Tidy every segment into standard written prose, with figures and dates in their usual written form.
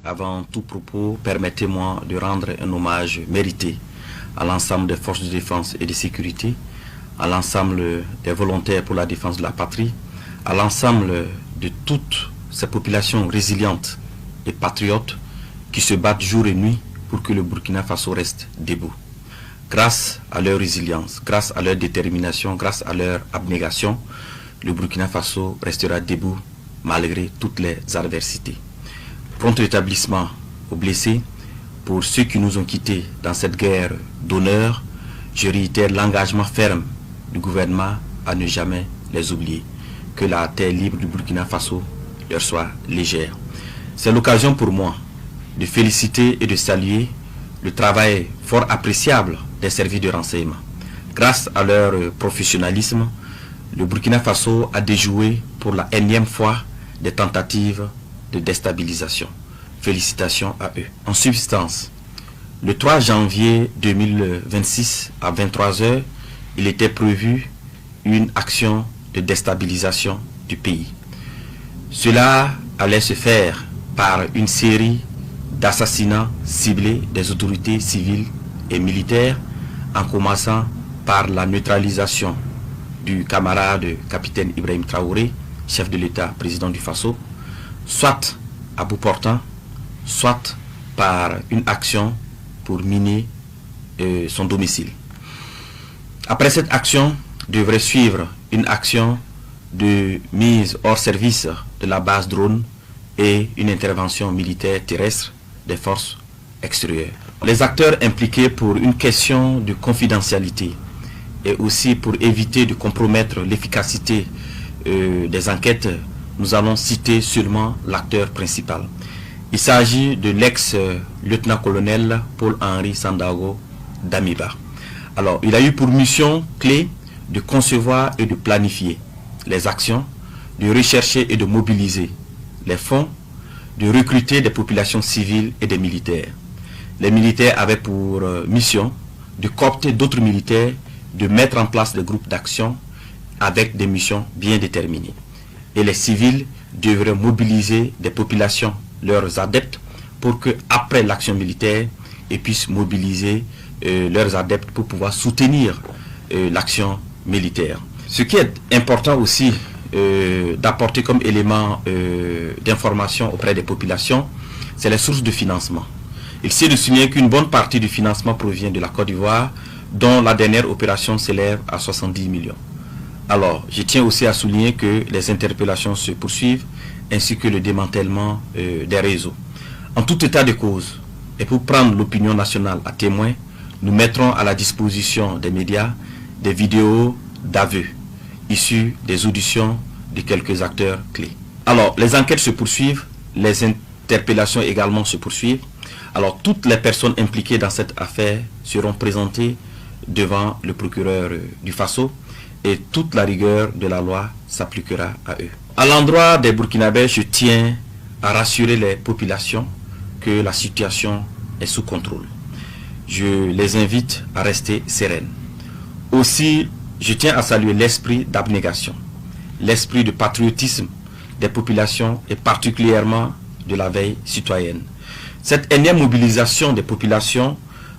Avant tout propos, permettez-moi de rendre un hommage mérité à l'ensemble des forces de défense et de sécurité, à l'ensemble des volontaires pour la défense de la patrie, à l'ensemble de toutes ces populations résilientes et patriotes qui se battent jour et nuit pour que le Burkina Faso reste debout. Grâce à leur résilience, grâce à leur détermination, grâce à leur abnégation, le Burkina Faso restera debout malgré toutes les adversités. Prompt rétablissement aux blessés. Pour ceux qui nous ont quittés dans cette guerre d'honneur, je réitère l'engagement ferme du gouvernement à ne jamais les oublier. Que la terre libre du Burkina Faso leur soit légère. C'est l'occasion pour moi de féliciter et de saluer le travail fort appréciable des services de renseignement. Grâce à leur professionnalisme, le Burkina Faso a déjoué pour la énième fois des tentatives de déstabilisation. Félicitations à eux. En substance, le 3 janvier 2026 à 23 h, il était prévu une action de déstabilisation du pays. Cela allait se faire par une série d'assassinats ciblés des autorités civiles et militaires, en commençant par la neutralisation du camarade capitaine Ibrahim Traoré, chef de l'État, président du Faso, soit à bout portant, soit par une action pour miner son domicile. Après cette action, devrait suivre une action de mise hors service de la base drone et une intervention militaire terrestre des forces extérieures. Les acteurs impliqués pour une question de confidentialité et aussi pour éviter de compromettre l'efficacité des enquêtes, nous allons citer seulement l'acteur principal. Il s'agit de l'ex-lieutenant-colonel Paul-Henri Sandaogo Damiba. Alors, il a eu pour mission clé de concevoir et de planifier les actions, de rechercher et de mobiliser les fonds, de recruter des populations civiles et des militaires. Les militaires avaient pour mission de coopter d'autres militaires, de mettre en place des groupes d'action avec des missions bien déterminées. Et les civils devraient mobiliser des populations, leurs adeptes, pour que après l'action militaire, ils puissent mobiliser leurs adeptes pour pouvoir soutenir l'action militaire. Ce qui est important aussi d'apporter comme élément d'information auprès des populations, c'est les sources de financement. Il s'est de souligner qu'une bonne partie du financement provient de la Côte d'Ivoire, dont la dernière opération s'élève à 70 millions. Alors, je tiens aussi à souligner que les interpellations se poursuivent, ainsi que le démantèlement des réseaux. En tout état de cause, et pour prendre l'opinion nationale à témoin, nous mettrons à la disposition des médias des vidéos d'aveux issues des auditions de quelques acteurs clés. Alors, les enquêtes se poursuivent, les interpellations également se poursuivent. Alors, toutes les personnes impliquées dans cette affaire seront présentées devant le procureur du Faso et toute la rigueur de la loi s'appliquera à eux. À l'endroit des Burkinabés, je tiens à rassurer les populations que la situation est sous contrôle. Je les invite à rester sereines. Aussi, je tiens à saluer l'esprit d'abnégation, l'esprit de patriotisme des populations et particulièrement de la veille citoyenne. Cette énième mobilisation des populations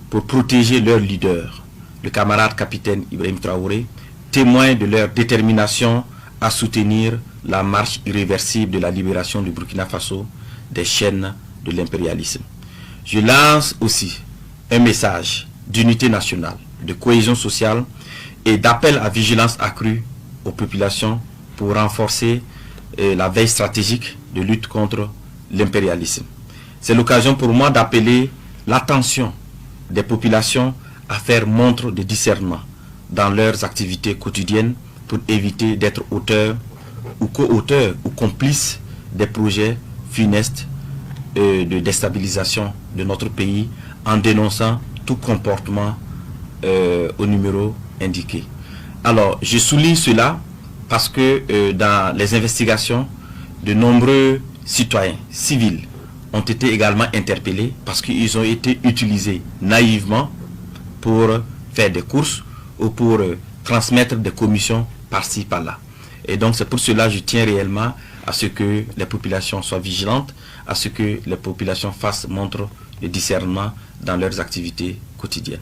pour protéger leur leader, le camarade capitaine Ibrahim Traoré, témoin de leur détermination à soutenir la marche irréversible de la libération du Burkina Faso des chaînes de l'impérialisme. Je lance aussi un message d'unité nationale, de cohésion sociale et d'appel à vigilance accrue aux populations pour renforcer la veille stratégique de lutte contre l'impérialisme. C'est l'occasion pour moi d'appeler l'attention des populations à faire montre de discernement dans leurs activités quotidiennes pour éviter d'être auteurs ou co-auteurs ou complices des projets funestes de déstabilisation de notre pays en dénonçant tout comportement au numéro indiqué. Alors, je souligne cela parce que dans les investigations, de nombreux citoyens civils ont été également interpellés parce qu'ils ont été utilisés naïvement pour faire des courses ou pour transmettre des commissions par-ci, par-là. Et donc c'est pour cela que je tiens réellement à ce que les populations soient vigilantes, à ce que les populations montrent le discernement dans leurs activités quotidiennes.